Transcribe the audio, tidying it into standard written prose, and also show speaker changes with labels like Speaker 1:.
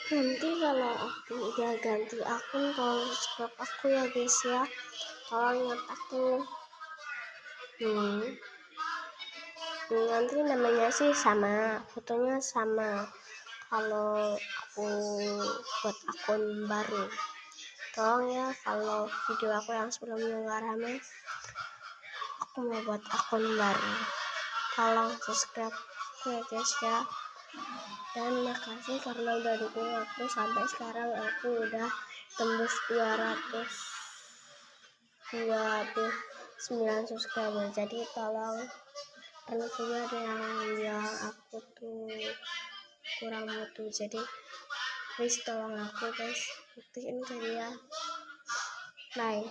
Speaker 1: Nanti kalau aku udah ganti akun, tolong subscribe aku ya guys ya. Tolong ingat aku. Nanti namanya sih sama, fotonya sama. Kalau aku buat akun baru, tolong ya, kalau video aku yang sebelumnya nggak rame, aku mau buat akun baru. Tolong subscribe aku ya guys ya. Dan makasih karena udah dukung aku sampai sekarang. Aku udah tembus 229 subscriber. Jadi tolong, karena punya ada yang aku tuh kurang mutu, jadi please tolong aku guys, buktiin jadi ya. Bye.